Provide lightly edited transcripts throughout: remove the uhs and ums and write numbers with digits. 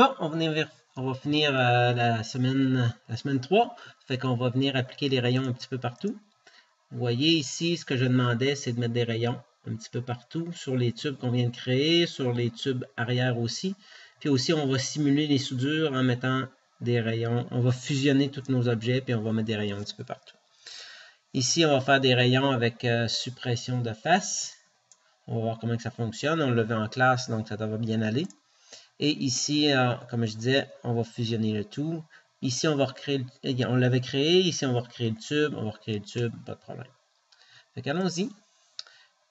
Bon, on va finir la semaine 3. Fait qu'on va venir appliquer les rayons un petit peu partout. Vous voyez ici, ce que je demandais, c'est de mettre des rayons un petit peu partout, sur les tubes qu'on vient de créer, sur les tubes arrière aussi. Puis aussi, on va simuler les soudures en mettant des rayons. On va fusionner tous nos objets, puis on va mettre des rayons un petit peu partout. Ici, on va faire des rayons avec suppression de face. On va voir comment ça fonctionne. On l'a vu en classe, donc ça devrait bien aller. Et ici, comme je disais, on va fusionner le tout. Ici, on va recréer, on l'avait créé. Ici, on va recréer le tube. On va recréer le tube, pas de problème. Fait qu'allons-y.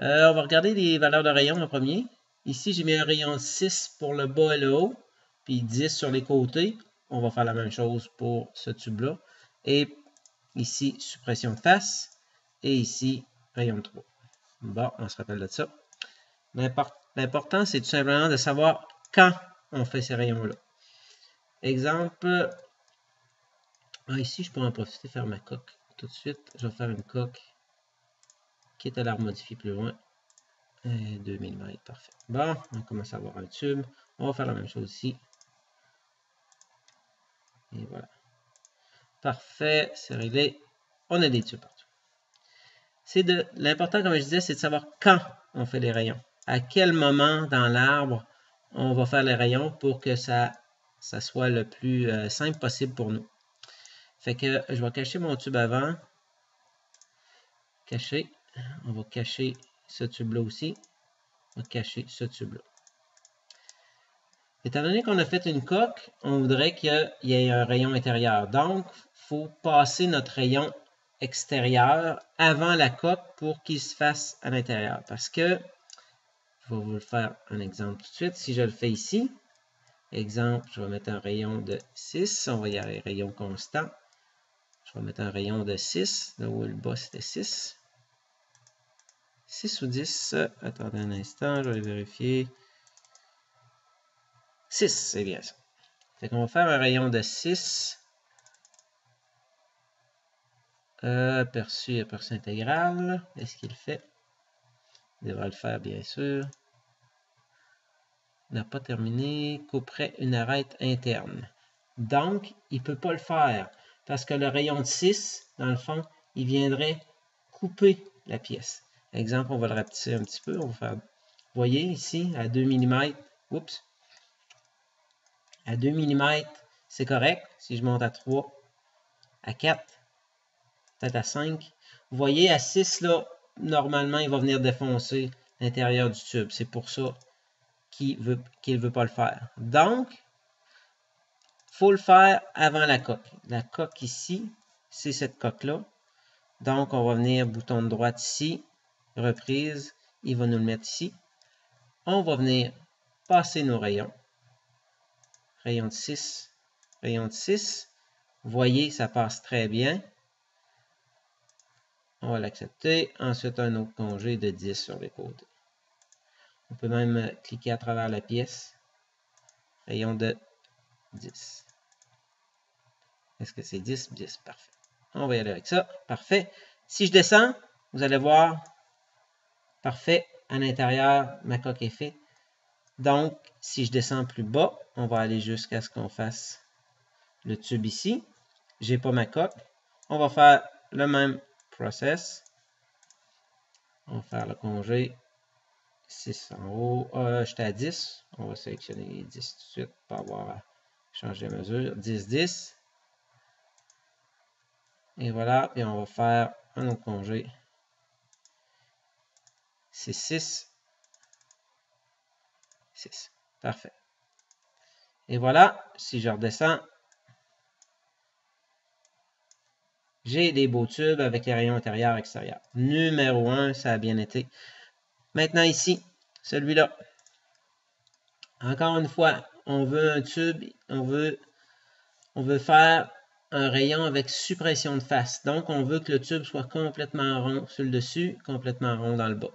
On va regarder les valeurs de rayon en premier. Ici, j'ai mis un rayon 6 pour le bas et le haut, puis 10 sur les côtés. On va faire la même chose pour ce tube-là. Et ici, suppression de face. Et ici, rayon 3. Bon, on se rappelle de ça. L'important, c'est tout simplement de savoir quand on fait ces rayons-là. Exemple, ici, je peux en profiter faire ma coque tout de suite. Je vais faire une coque qui est à la remodifier plus loin. 2 mm, parfait. Bon, on commence à avoir un tube. On va faire la même chose ici. Et voilà. Parfait, c'est réglé. On a des tubes partout. L'important, comme je disais, c'est de savoir quand on fait les rayons. À quel moment dans l'arbre on va faire les rayons pour que ça soit le plus simple possible pour nous. Fait que je vais cacher mon tube avant. Cacher. On va cacher ce tube-là aussi. On va cacher ce tube-là. Étant donné qu'on a fait une coque, on voudrait qu'il y ait un rayon intérieur. Donc, il faut passer notre rayon extérieur avant la coque pour qu'il se fasse à l'intérieur. Parce que, je vais vous faire un exemple tout de suite. Si je le fais ici, exemple, je vais mettre un rayon de 6. On va y aller rayon constant. Je vais mettre un rayon de 6. Là où le bas, c'était 6. 6 ou 10. Attendez un instant, je vais vérifier. 6, c'est bien ça. Fait qu'on va faire un rayon de 6. Aperçu intégral. Est-ce qu'il le fait? Il devra le faire, bien sûr. N'a pas terminé. Couperait une arête interne. Donc, il ne peut pas le faire. Parce que le rayon de 6, dans le fond, il viendrait couper la pièce. Exemple, on va le rapetisser un petit peu. On va faire, vous voyez ici, à 2 mm. Oups. À 2 mm, c'est correct. Si je monte à 3, à 4, peut-être à 5. Vous voyez, à 6, là, normalement, il va venir défoncer l'intérieur du tube. C'est pour ça qu'il ne veut pas le faire. Donc, il faut le faire avant la coque. La coque ici, c'est cette coque-là. Donc, on va venir bouton de droite ici, reprise, il va nous le mettre ici. On va venir passer nos rayons. Rayon de 6, rayon de 6. Vous voyez, ça passe très bien. On va l'accepter. Ensuite, un autre congé de 10 sur les côtés. On peut même cliquer à travers la pièce. Rayon de 10. Est-ce que c'est 10? 10, parfait. On va y aller avec ça. Parfait. Si je descends, vous allez voir, parfait, à l'intérieur, ma coque est faite. Donc, si je descends plus bas, on va aller jusqu'à ce qu'on fasse le tube ici. Je n'ai pas ma coque. On va faire le même process. On va faire le congé 6 en haut. J'étais à 10. On va sélectionner les 10 tout de suite pour avoir à changer de mesure. 10, 10. Et voilà. Et on va faire un autre congé. C'est 6. 6. Parfait. Et voilà. Si je redescends, j'ai des beaux tubes avec les rayons intérieurs et extérieurs. Numéro 1, ça a bien été. Maintenant ici, celui-là. Encore une fois, on veut un tube, on veut faire un rayon avec suppression de face. Donc, on veut que le tube soit complètement rond sur le dessus, complètement rond dans le bas.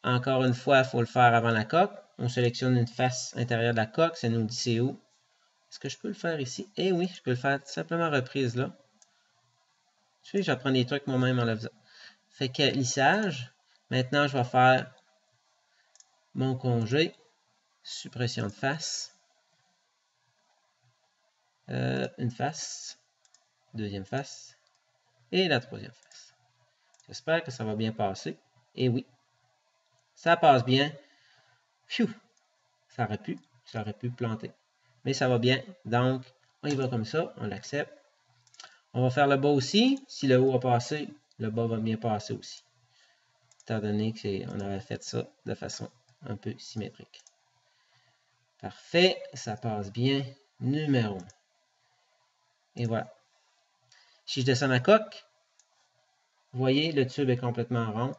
Encore une fois, il faut le faire avant la coque. On sélectionne une face intérieure de la coque, ça nous dit c'est où. Est-ce que je peux le faire ici? Eh oui, je peux le faire simplement reprise là. Tu sais, j'apprends des trucs moi-même en le faisant. Fait que lissage. Maintenant, je vais faire mon congé. Suppression de face. une face, deuxième face et la troisième face. J'espère que ça va bien passer. Et oui, ça passe bien. Phew, ça aurait pu planter. Mais ça va bien. Donc, on y va comme ça, on l'accepte. On va faire le bas aussi. Si le haut a passé, le bas va bien passer aussi. Étant donné qu'on avait fait ça de façon un peu symétrique. Parfait, ça passe bien. Numéro 1. Et voilà. Si je descends ma coque, vous voyez, le tube est complètement rond.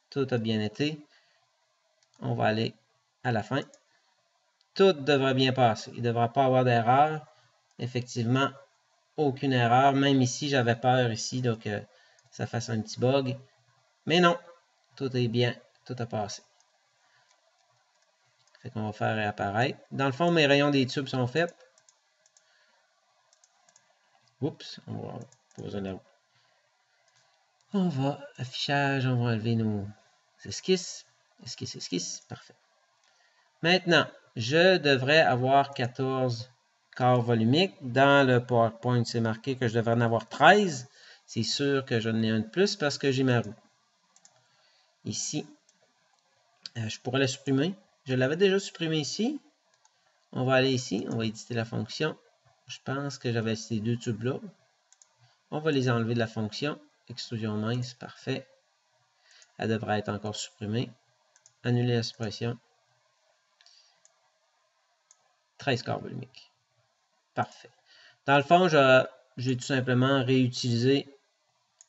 Tout a bien été. On va aller à la fin. Tout devrait bien passer. Il ne devrait pas avoir d'erreur. Effectivement, aucune erreur. Même ici, j'avais peur ici que ça fasse un petit bug. Mais non, tout est bien. Tout a passé. Fait qu'on va faire réapparaître. Dans le fond, mes rayons des tubes sont faits. Oups, on va poser là. On va, affichage, on va enlever nos esquisses. Esquisse, esquisse, parfait. Maintenant, je devrais avoir 14 corps volumiques. Dans le PowerPoint, c'est marqué que je devrais en avoir 13. C'est sûr que j'en ai un de plus parce que j'ai ma roue. Ici, je pourrais la supprimer. Je l'avais déjà supprimé ici. On va aller ici, on va éditer la fonction. Je pense que j'avais ces deux tubes-là. On va les enlever de la fonction. Extrusion mince, parfait. Elle devrait être encore supprimée. Annuler la suppression. 13 corps volumiques. Parfait. Dans le fond, j'ai tout simplement réutilisé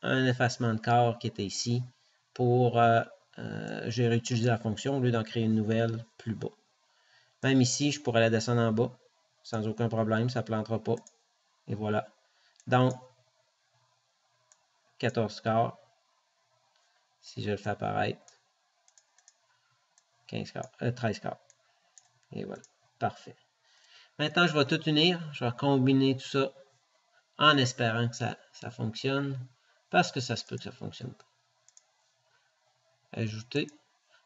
un effacement de corps qui était ici pour... j'ai réutilisé la fonction au lieu d'en créer une nouvelle plus bas. Même ici, je pourrais la descendre en bas sans aucun problème, ça ne plantera pas. Et voilà. Donc, 14 corps. Si je le fais apparaître, 15 corps, 13 corps. Et voilà. Parfait. Maintenant, je vais tout unir. Je vais combiner tout ça en espérant que ça fonctionne. Parce que ça se peut que ça ne fonctionne pas. Ajouter.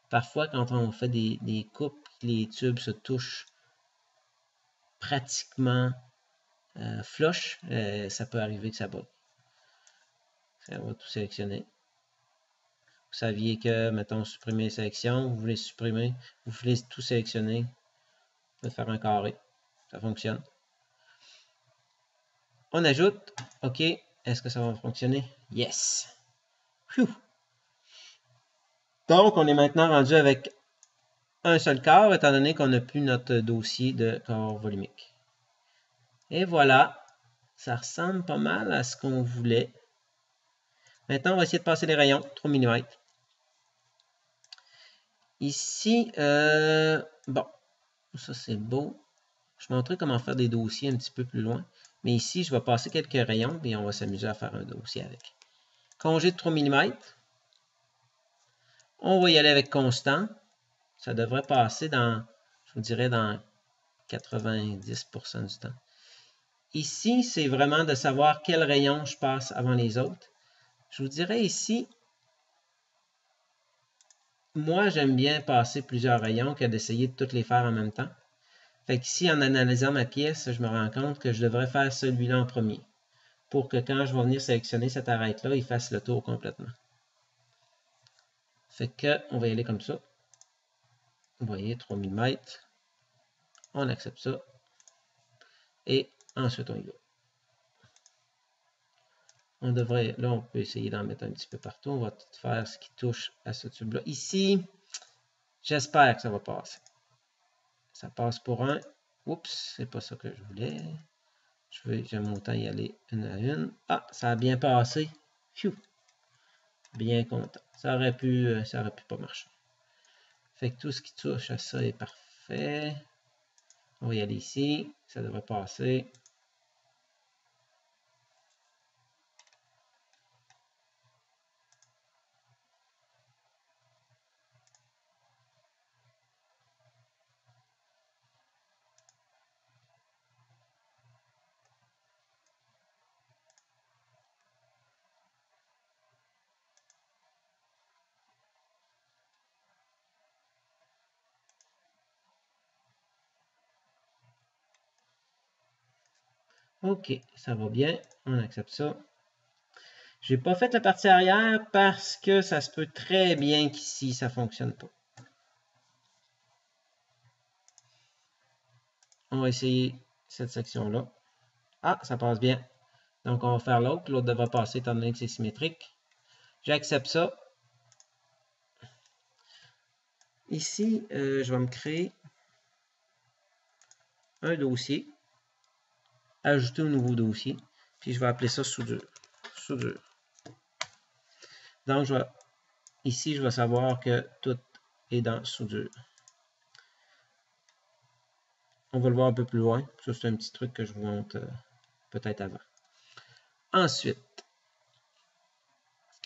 Parfois, quand on fait des coupes, les tubes se touchent pratiquement flush, ça peut arriver que ça bug. Ça va tout sélectionner. Vous saviez que, mettons, supprimer sélection, vous voulez supprimer, vous voulez tout sélectionner, vous pouvez faire un carré. Ça fonctionne. On ajoute. OK. Est-ce que ça va fonctionner? Yes. Phew. Donc, on est maintenant rendu avec un seul corps, étant donné qu'on n'a plus notre dossier de corps volumique. Et voilà. Ça ressemble pas mal à ce qu'on voulait. Maintenant, on va essayer de passer les rayons. 3 mm. Ici, bon, ça c'est beau. Je vais montrer comment faire des dossiers un petit peu plus loin. Mais ici, je vais passer quelques rayons et on va s'amuser à faire un dossier avec. Congé de 3 mm. On va y aller avec constant. Ça devrait passer dans, je vous dirais, dans 90% du temps. Ici, c'est vraiment de savoir quel rayon je passe avant les autres. Je vous dirais ici, moi, j'aime bien passer plusieurs rayons que d'essayer de toutes les faire en même temps. Fait qu'ici, en analysant ma pièce, je me rends compte que je devrais faire celui-là en premier. Pour que quand je vais venir sélectionner cette arête-là, il fasse le tour complètement. Fait que, on va y aller comme ça. Vous voyez, 3 mm. On accepte ça. Et ensuite, on y va. On devrait, là, on peut essayer d'en mettre un petit peu partout. On va tout faire ce qui touche à ce tube-là. Ici, j'espère que ça va passer. Ça passe pour un. Oups, c'est pas ça que je voulais. J'aime autant y aller une à une. Ah, ça a bien passé. Phew. Bien content. Ça aurait pu pas marcher. Fait que tout ce qui touche à ça est parfait. On va y aller ici. Ça devrait passer. OK, ça va bien. On accepte ça. J'ai pas fait la partie arrière parce que ça se peut très bien qu'ici, ça ne fonctionne pas. On va essayer cette section-là. Ah, ça passe bien. Donc, on va faire l'autre. L'autre devrait passer étant donné que c'est symétrique. J'accepte ça. Ici, je vais me créer un dossier. Ajouter un nouveau dossier. Puis, je vais appeler ça soudure. Soudure. Donc, ici, je vais savoir que tout est dans soudure. On va le voir un peu plus loin. Ça, c'est un petit truc que je vous montre peut-être avant. Ensuite,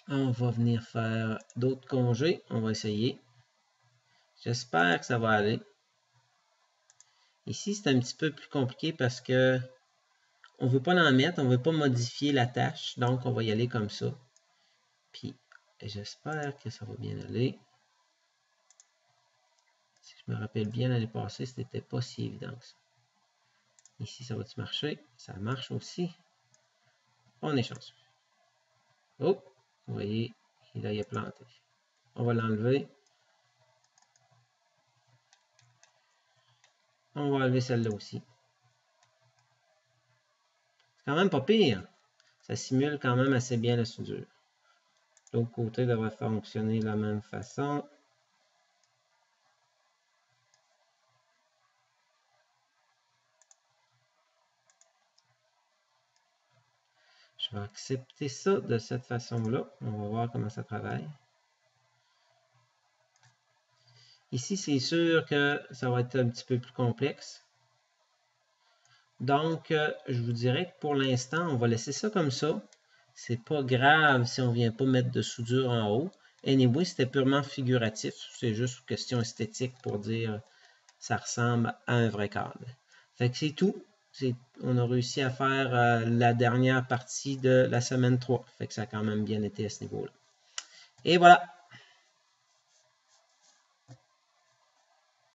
on va venir faire d'autres congés. On va essayer. J'espère que ça va aller. Ici, c'est un petit peu plus compliqué parce que on ne veut pas l'en mettre, on ne veut pas modifier la tâche. Donc, on va y aller comme ça. Puis, j'espère que ça va bien aller. Si je me rappelle bien, l'année passée, ce n'était pas si évident que ça. Ici, ça va-tu marcher? Ça marche aussi. On est chanceux. Oh, vous voyez, là, il est planté. On va l'enlever. On va enlever celle-là aussi. C'est quand même pas pire. Ça simule quand même assez bien la soudure. L'autre côté devrait fonctionner de la même façon. Je vais accepter ça de cette façon-là. On va voir comment ça travaille. Ici, c'est sûr que ça va être un petit peu plus complexe. Donc, je vous dirais que pour l'instant, on va laisser ça comme ça. C'est pas grave si on ne vient pas mettre de soudure en haut. Anyway, c'était purement figuratif. C'est juste une question esthétique pour dire ça ressemble à un vrai câble. Fait que c'est tout. On a réussi à faire la dernière partie de la semaine 3. Fait que ça a quand même bien été à ce niveau-là. Et voilà.